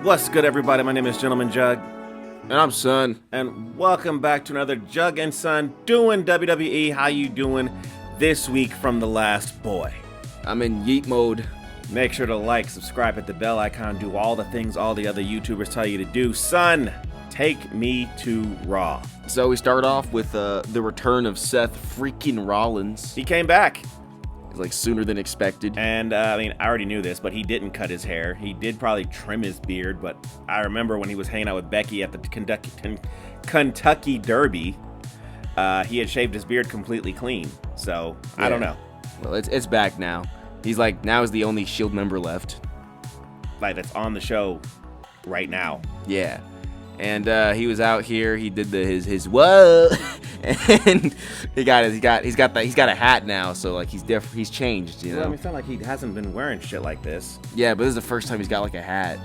What's good, everybody? My name is Gentleman Jugg, And I'm Son. and welcome back to another Jugg and Son doing WWE. How you doing this week from the last boy? I'm in yeet mode. Make sure to like, subscribe, hit the bell icon, do all the things all the other YouTubers tell you to do. Son, take me to Raw. So we start off with the return of Seth freaking Rollins. He came back, It's like sooner than expected. and I already knew this, but he didn't cut his hair. He did probably trim his beard, but I remember when he was hanging out with Becky at the Kentucky Derby, he had shaved his beard completely clean. So I don't know. Well, it's back now. He's like, now is the only Shield member left. Like, that's on the show right now. Yeah. And he was out here. He did his whoa, and he's got a hat now. So like he's different. He's changed, you know. Well, I mean, it's not like he hasn't been wearing shit like this. Yeah, but this is the first time he's got like a hat.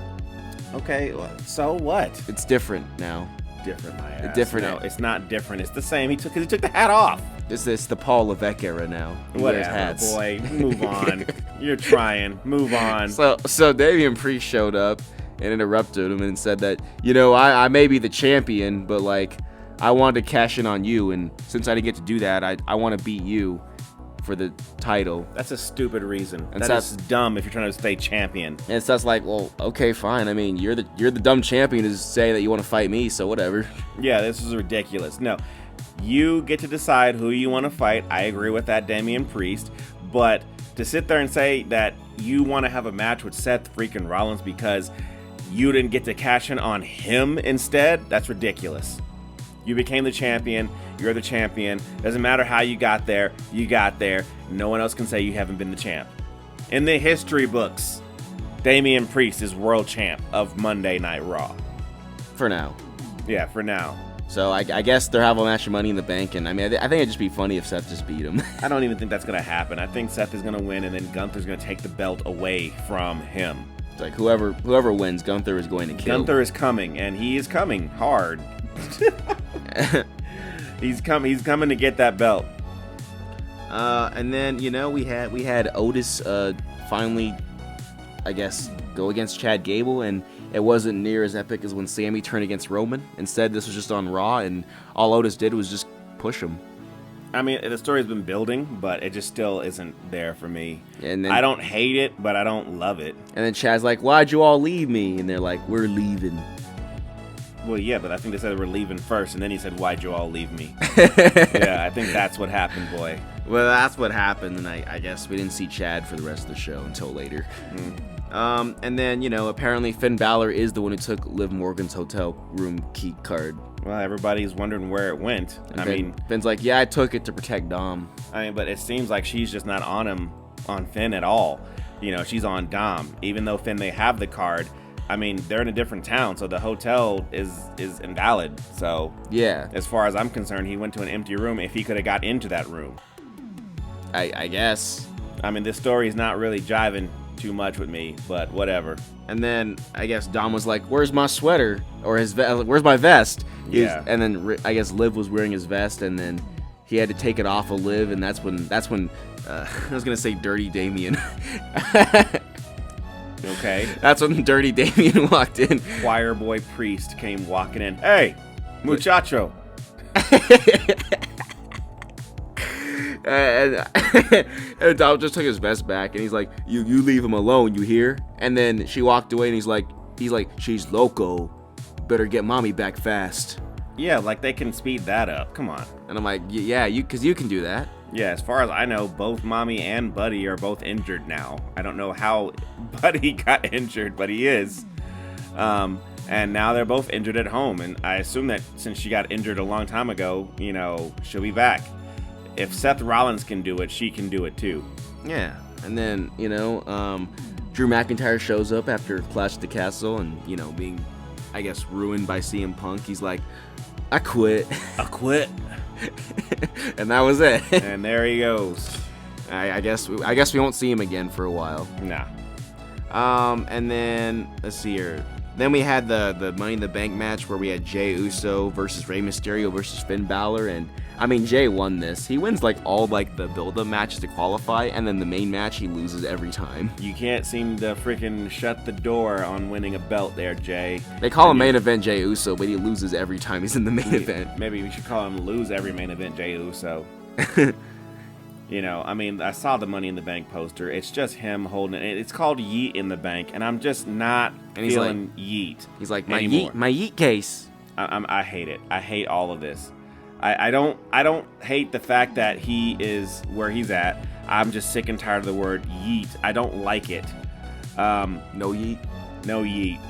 Okay, so what? It's different now. Different, my ass. Different. No, it's not different. It's the same. He took the hat off. This is the Paul Levesque era now. He wears Whatever, hats. boy. Move on. You're trying. Move on. So Damian Priest showed up and interrupted him and said that, you know, I may be the champion, but like I wanted to cash in on you, and since I didn't get to do that, I want to beat you for the title. That's a stupid reason. And That's dumb if you're trying to stay champion. And Seth's like, well, okay, fine. I mean, you're the dumb champion to say that you want to fight me, so whatever. Yeah, this is ridiculous. No, you get to decide who you want to fight. I agree with that, Damian Priest. But to sit there and say that you want to have a match with Seth freaking Rollins because you didn't get to cash in on him instead, that's ridiculous. You became the champion. You're the champion. Doesn't matter how you got there. You got there. No one else can say you haven't been the champ. In the history books, Damian Priest is world champ of Monday Night Raw. For now. Yeah, for now. So I guess they're having a match of Money in the Bank, and I mean, I think it'd just be funny if Seth just beat him. I don't even think that's going to happen. I think Seth is going to win, and then Gunther's going to take the belt away from him. It's like whoever wins, Gunther is going to kill. Gunther is coming, and he is coming hard. He's coming to get that belt. And then, you know, we had Otis finally, I guess, go against Chad Gable, and it wasn't near as epic as when Sammy turned against Roman. Instead, this was just on Raw, and all Otis did was just push him. I mean, the story's been building, but it just still isn't there for me. And then, I don't hate it, but I don't love it. And then Chad's like, why'd you all leave me? And they're like, we're leaving. Well, yeah, but I think they said we're leaving first, and then he said, why'd you all leave me? Yeah, I think that's what happened, boy. Well, that's what happened, and I guess we didn't see Chad for the rest of the show until later. And then, you know, apparently Finn Balor is the one who took Liv Morgan's hotel room key card. Well, everybody's wondering where it went. Finn's like, yeah, I took it to protect Dom. But it seems like she's just not on Finn at all. You know, she's on Dom. Even though Finn may have the card, I mean, they're in a different town, so the hotel is invalid. So, yeah, as far as I'm concerned, he went to an empty room if he could have got into that room. I guess. I mean, this story is not really jiving too much with me, but whatever. And then I guess Dom was like, "Where's my sweater?" Or where's my vest? Yeah. And then I guess Liv was wearing his vest, and then he had to take it off of Liv, and that's when I was gonna say Dirty Damien. Okay. That's when Dirty Damien walked in. Choir boy Priest came walking in. Hey, muchacho. And Dom just took his vest back, and he's like, "You leave him alone, you hear?" And then she walked away, and he's like, "She's loco. Better get mommy back fast." Yeah, like they can speed that up. Come on. And I'm like, "Yeah, because you can do that." Yeah, as far as I know, both Mommy and Buddy are both injured now. I don't know how Buddy got injured, but he is. And now they're both injured at home. And I assume that since she got injured a long time ago, you know, she'll be back. If Seth Rollins can do it, she can do it too. Yeah. And then, you know, Drew McIntyre shows up after Clash at the Castle and, you know, being, I guess, ruined by CM Punk. He's like, I quit. I quit. And that was it. And there he goes. I guess we won't see him again for a while. Nah. And then let's see here. Then we had the Money in the Bank match where we had Jey Uso versus Rey Mysterio versus Finn Balor, and I mean, Jay won this. He wins like all like the build-up matches to qualify, and then the main match he loses every time. You can't seem to freaking shut the door on winning a belt there, Jay. They call him main event Jay Uso, but he loses every time he's in the main event. Maybe we should call him lose every main event Jay Uso. You know, I mean, I saw the Money in the Bank poster. It's just him holding it. It's called Yeet in the Bank, and I'm just not feeling Yeet. He's like, my Yeet case. I hate it. I hate all of this. I don't hate the fact that he is where he's at. I'm just sick and tired of the word yeet. I don't like it. No yeet. No yeet.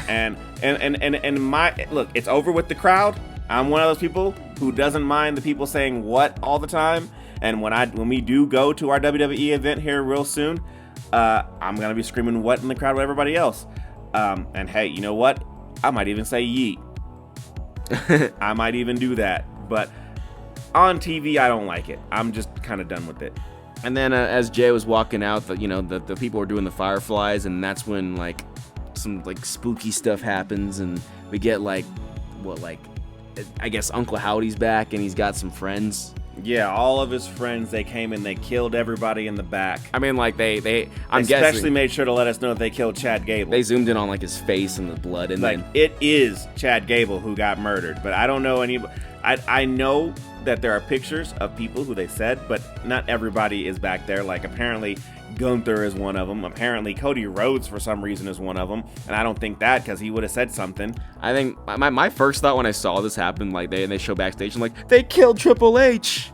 And my look, it's over with the crowd. I'm one of those people who doesn't mind the people saying what all the time. And when we do go to our WWE event here real soon, I'm gonna be screaming what in the crowd with everybody else. And hey, you know what? I might even say yeet. I might even do that. But on TV, I don't like it. I'm just kind of done with it. And then as Jay was walking out, the people were doing the fireflies, and that's when like some like spooky stuff happens, and we get like I guess Uncle Howdy's back, and he's got some friends. Yeah, all of his friends, they came and they killed everybody in the back. I mean, like I'm especially made sure to let us know that they killed Chad Gable. They zoomed in on like his face and the blood, and like it is Chad Gable who got murdered, but I don't know any. I know that there are pictures of people who they said, but not everybody is back there. Like apparently Gunther is one of them. Apparently Cody Rhodes for some reason is one of them, and I don't think that because he would have said something. I think my first thought when I saw this happen, like they show backstage, I'm like, they killed Triple H.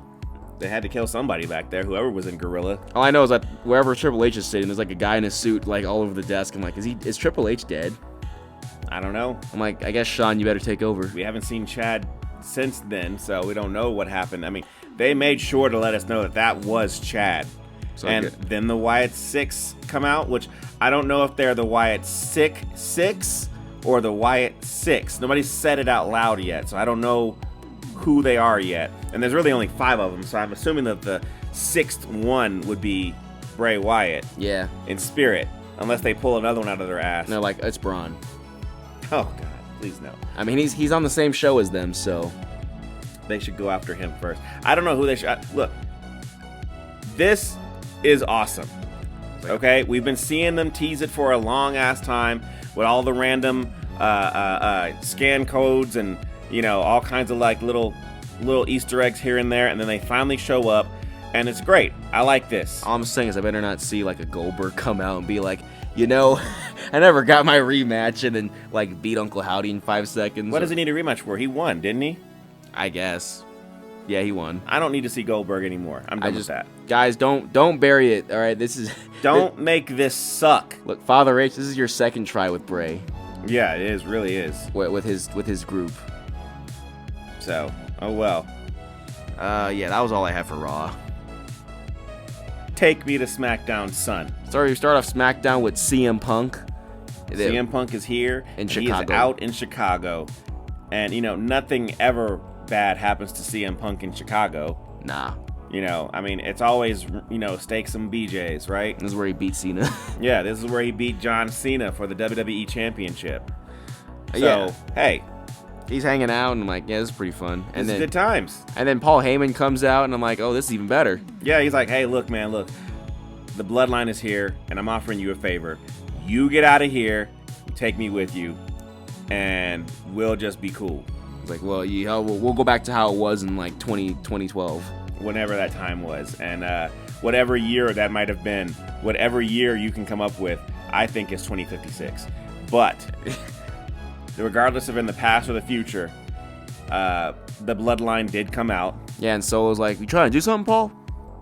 They had to kill somebody back there, whoever was in Gorilla. All I know is that wherever Triple H is sitting, there's like a guy in a suit like all over the desk. I'm like, is Triple H dead? I don't know. I'm like, I guess Sean, you better take over. We haven't seen Chad since then, so we don't know what happened. I mean, they made sure to let us know that was Chad. So and then the Wyatt Six come out, which I don't know if they're the Wyatt Six or the Wyatt Six. Nobody's said it out loud yet, so I don't know who they are yet. And there's really only 5 of them, so I'm assuming that the 6th one would be Bray Wyatt. Yeah. In spirit, unless they pull another one out of their ass. No, like it's Braun. Oh God, please no. I mean, he's on the same show as them, so they should go after him first. I don't know who they should. Look, this is awesome. Okay, we've been seeing them tease it for a long ass time with all the random scan codes and all kinds of like little Easter eggs here and there, and then they finally show up, and it's great. I like this. All I'm saying is I better not see like a Goldberg come out and be like, I never got my rematch, and then like beat Uncle Howdy in 5 seconds. What does he need a rematch for? He won, didn't he? I guess. Yeah, he won. I don't need to see Goldberg anymore. I'm done with that. Guys, don't bury it. All right, this is. Don't make this suck. Look, Father H, this is your second try with Bray. Yeah, it is. Really is. With his group. So, oh well. Yeah, that was all I have for Raw. Take me to SmackDown, son. Sorry, we start off SmackDown with CM Punk. CM Punk is here in Chicago. He is out in Chicago, and nothing ever bad happens to CM Punk in Chicago. Nah. I mean, it's always steaks and BJ's, right? This is where he beat Cena. Yeah, this is where he beat John Cena for the WWE Championship. So, yeah. Hey. He's hanging out, and I'm like, yeah, this is pretty fun. And this is good times. And then Paul Heyman comes out, and I'm like, oh, this is even better. Yeah, he's like, hey, look, man, look. The bloodline is here, and I'm offering you a favor. You get out of here, take me with you, and we'll just be cool. It's like, well, we'll go back to how it was in, like, 2012. Whenever that time was. And whatever year that might have been, whatever year you can come up with, I think is 2056. But... regardless of in the past or the future, the bloodline did come out. Yeah, and Solo's like, you trying to do something, Paul?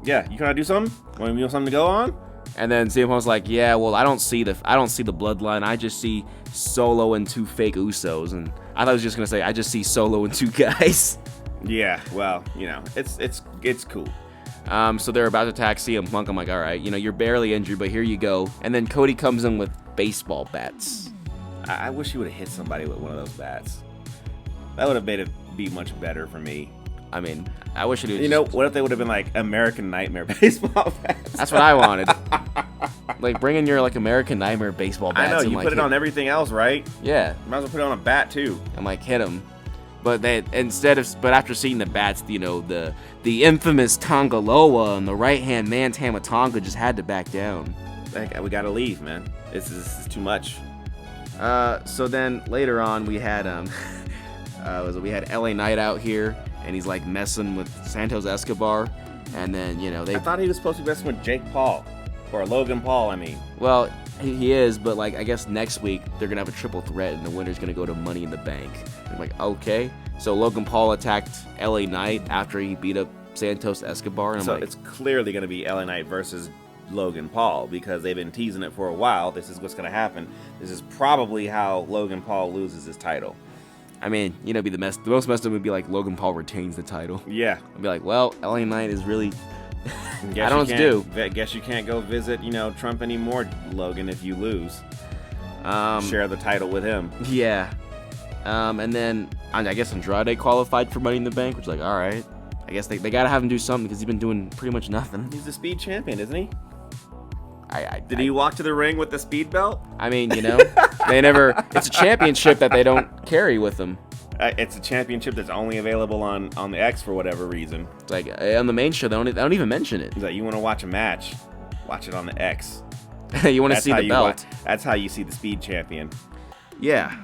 Yeah, you trying to do something? Want me to something to go on? And then CM Punk's like, yeah, well, I don't see the bloodline. I just see Solo and 2 fake Usos. And I thought he was just gonna say, I just see Solo and 2 guys. Yeah, well, it's cool. So they're about to attack CM Punk. I'm like, all right, you're barely injured, but here you go. And then Cody comes in with baseball bats. I wish he would have hit somebody with one of those bats. That would have made it be much better for me. I mean, I wish it would. What if they would have been like American Nightmare baseball bats? That's what I wanted. Like, bring in your like American Nightmare baseball bats. I know, you put it on everything else, right? Yeah. Might as well put it on a bat too. I'm like, hit him. But after seeing the bats, the infamous Tongaloa and the right hand man Tama Tonga just had to back down. We gotta leave, man. This is too much. So then later on we had we had LA Knight out here, and he's like messing with Santos Escobar, and then I thought he was supposed to be messing with Jake Paul or Logan Paul. I mean, well, he is, but like I guess next week they're gonna have a triple threat, and the winner's gonna go to Money in the Bank. I'm like, okay. So Logan Paul attacked LA Knight after he beat up Santos Escobar, and so I'm like, it's clearly gonna be LA Knight versus Logan Paul because they've been teasing it for a while. This is what's gonna happen. This is probably how Logan Paul loses his title. I mean, be the most messed up would be like Logan Paul retains the title. Yeah. I'd be like, well, LA Knight is really. I don't know what to do. Guess you can't go visit, Trump anymore, Logan, if you lose. Share the title with him. Yeah. And then I guess Andrade qualified for Money in the Bank, which is like, all right. I guess they gotta have him do something because he's been doing pretty much nothing. He's the speed champion, isn't he? Did he walk to the ring with the speed belt? I mean, they never. It's a championship that they don't carry with them. It's a championship that's only available on the X for whatever reason. It's like on the main show, they don't even mention it. It's like, you want to watch a match, watch it on the X. You want to see the belt. That's how you see the speed champion. Yeah.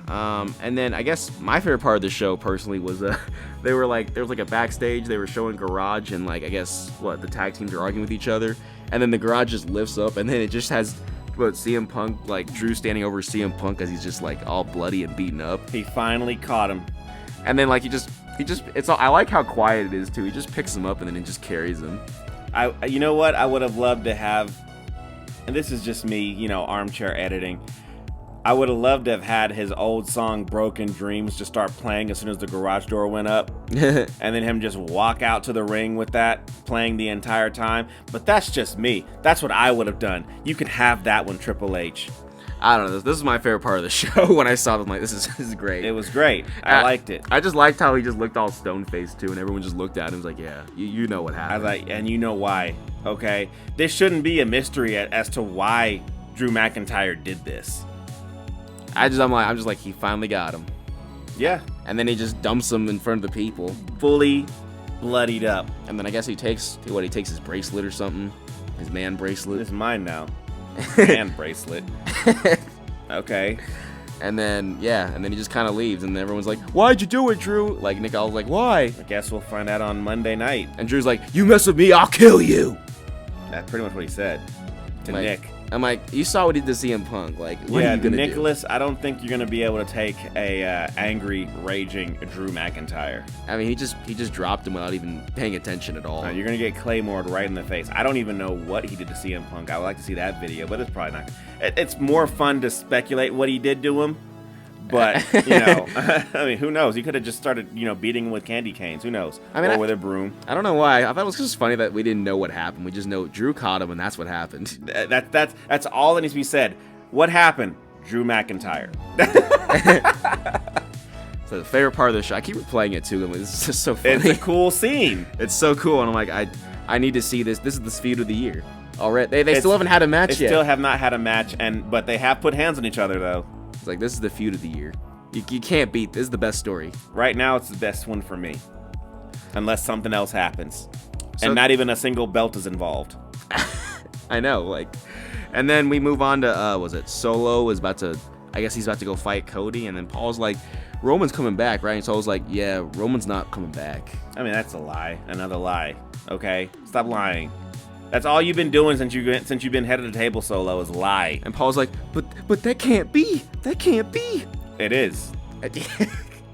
And then I guess my favorite part of the show personally was there was like a backstage. They were showing Garage, and like I guess the tag teams are arguing with each other, and then the Garage just lifts up, and then it just has CM Punk, like Drew standing over CM Punk as he's just like all bloody and beaten up. He finally caught him. And then like I like how quiet it is too. He just picks him up and then he just carries him. You know what? I would have loved to have, and this is just me, armchair editing. I would have loved to have had his old song Broken Dreams just start playing as soon as the garage door went up. And then him just walk out to the ring with that playing the entire time. But that's just me. That's what I would have done. You could have that one, Triple H. I don't know. This is my favorite part of the show. When I saw them, like, this is great. It was great. I liked it. I just liked how he just looked all stone-faced, too, and everyone just looked at him and was like, yeah, you know what happened. I was like, and you know why, okay? This shouldn't be a mystery as to why Drew McIntyre did this. I'm just like, he finally got him. Yeah. And then he just dumps him in front of the people. Fully bloodied up. And then I guess he takes his bracelet or something. His man bracelet. It's mine now. Man bracelet. Okay. And then he just kind of leaves, and everyone's like, why'd you do it, Drew? Like, Nick Aldis like, why? I guess we'll find out on Monday night. And Drew's like, you mess with me, I'll kill you. That's pretty much what he said to Nick. I'm like, you saw what he did to CM Punk. Like, what are you gonna Nicholas, do? I don't think you're gonna be able to take a angry, raging Drew McIntyre. I mean, he just dropped him without even paying attention at all. You're gonna get Claymored right in the face. I don't even know what he did to CM Punk. I would like to see that video, but it's probably not. It's more fun to speculate what he did to him. But, I mean, who knows? He could have just started, beating him with candy canes. Who knows? Or with a broom. I don't know why. I thought it was just funny that we didn't know what happened. We just know Drew caught him, and that's what happened. That's all that needs to be said. What happened? Drew McIntyre. So the favorite part of the show, I keep replaying it too. It's just so funny. It's a cool scene. It's so cool, and I'm like, I need to see this. This is the feud of the year. Already, they still haven't had a match yet. They still have not had a match, but they have put hands on each other though. It's like, this is the feud of the year. You can't beat. This is the best story. Right now, it's the best one for me. Unless something else happens. And not even a single belt is involved. I know, and then we move on to, Solo is about to, I guess he's about to go fight Cody, and then Paul's like, Roman's coming back, right? And Solo's like, yeah, Roman's not coming back. I mean, that's a lie. Another lie. Okay? Stop lying. That's all you've been doing since you've been head of the table, Solo, is lie. And Paul's like, but that can't be. That can't be. It is.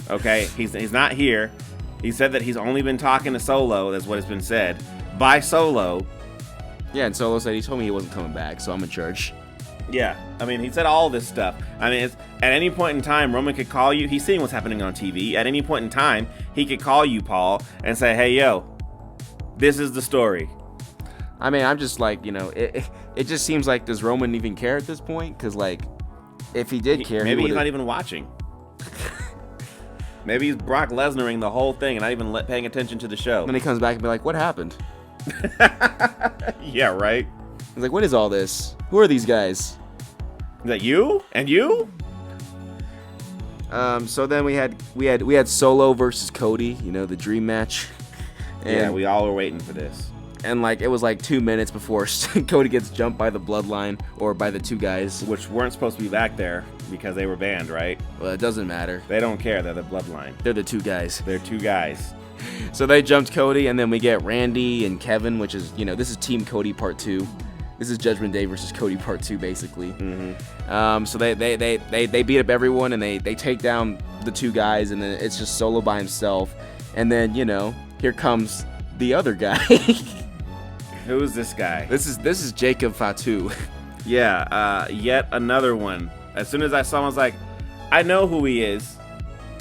Okay, he's not here. He said that he's only been talking to Solo. That's what has been said by Solo. Yeah, and Solo said he told me he wasn't coming back, so I'm in charge. Yeah, I mean, he said all this stuff. I mean, at any point in time, Roman could call you. He's seeing what's happening on TV. At any point in time, he could call you, Paul, and say, hey, yo, this is the story. I mean, I'm just like, it just seems like, does Roman even care at this point? Because, like, if he did care, maybe he's not even watching. Maybe he's Brock Lesnaring the whole thing and not even paying attention to the show. And then he comes back and be like, what happened? Yeah, right? He's like, what is all this? Who are these guys? Is that you? And you? So then we had Solo versus Cody, the dream match. And, Yeah, we all were waiting for this. And it was 2 minutes before Cody gets jumped by the Bloodline or by the two guys. Which weren't supposed to be back there because they were banned, right? Well, it doesn't matter. They don't care. They're the Bloodline. They're the two guys. They're two guys. So they jumped Cody, and then we get Randy and Kevin, which is, this is Team Cody Part 2. This is Judgment Day versus Cody Part 2, basically. Mm-hmm. So they beat up everyone, and they take down the two guys, and then it's just Solo by himself. And then, here comes the other guy. Who's this guy? This is Jacob Fatu. Yeah, yet another one. As soon as I saw him, I was like, I know who he is.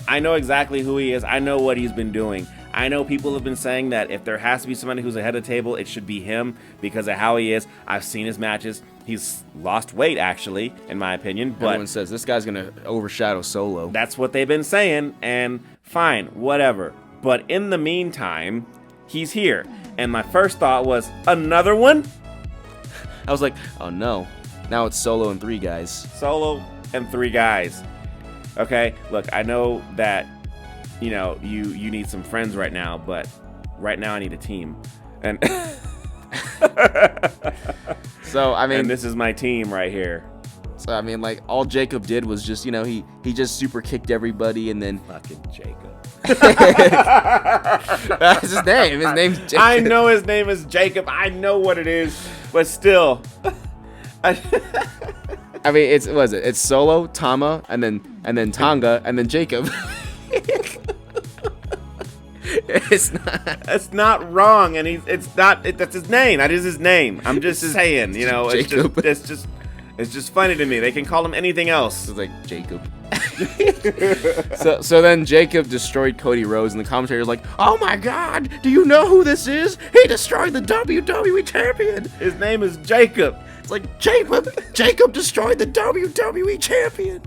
I know exactly who he is. I know what he's been doing. I know people have been saying that if there has to be somebody who's ahead of the table, it should be him because of how he is. I've seen his matches. He's lost weight, actually, in my opinion. But everyone says this guy's going to overshadow Solo. That's what they've been saying, and fine, whatever. But in the meantime, he's here. And my first thought was, another one? I was like, oh no. Now it's Solo and three guys. Solo and three guys. Okay, look, I know that, you need some friends right now, but right now I need a team. And so, I mean... And this is my team right here. So, I mean, all Jacob did was just, he just super kicked everybody and then... Fucking Jacob. That's his name. His name's Jacob. I know his name is Jacob. I know what it is, but still... I mean, it's Solo, Tama, and then Tonga, and then Jacob. It's not wrong, and that's his name. That is his name. I'm just saying, it's just funny to me. They can call him anything else. It's like Jacob. So then Jacob destroyed Cody Rhodes, and the commentator was like, "Oh my God, do you know who this is? He destroyed the WWE champion. His name is Jacob." It's like, Jacob destroyed the WWE champion.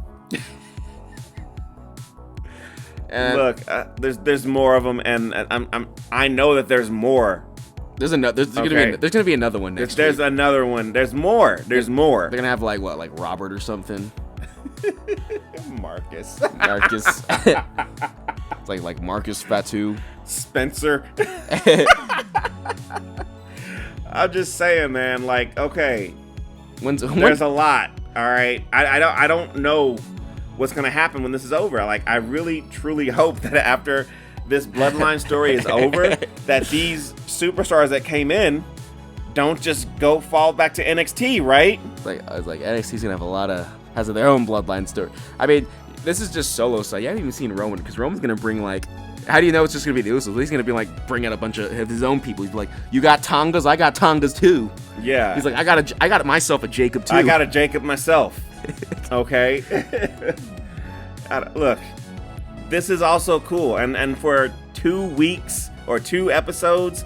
Look, there's more of them, and I know that there's more. There's gonna be another one next There's week. Another one. There's more. There's more. They're gonna have like Robert or something. Marcus. It's like Marcus Fatu. Spencer. I'm just saying, man. Okay. There's a lot. All right. I don't know what's gonna happen when this is over. I really truly hope that after this Bloodline story is over, that these superstars that came in don't just go fall back to NXT, right? I was like NXT's gonna has their own Bloodline story. I mean, this is just Solo, so you haven't even seen Roman, because Roman's gonna bring how do you know it's just gonna be the Usos? He's gonna be bring out a bunch of his own people. He's like, you got Tongas, I got Tongas too. Yeah. He's like, I got myself a Jacob too. I got a Jacob myself. Okay. Look, this is also cool, and for 2 weeks or 2 episodes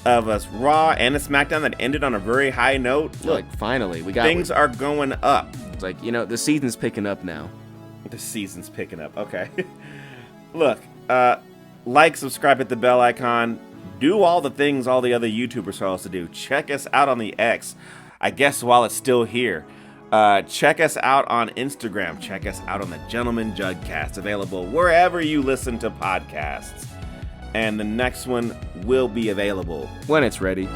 of a Raw and a Smackdown that ended on a very high note. Look, finally we got things are going up. It's the season's picking up now. The season's picking up. Okay. Look, subscribe, hit the bell icon, do all the things all the other YouTubers tell us to do. Check us out on the X, I guess, while it's still here. Check us out on Instagram. Check us out on the Gentleman Juggcast, available wherever you listen to podcasts. And the next one will be available when it's ready.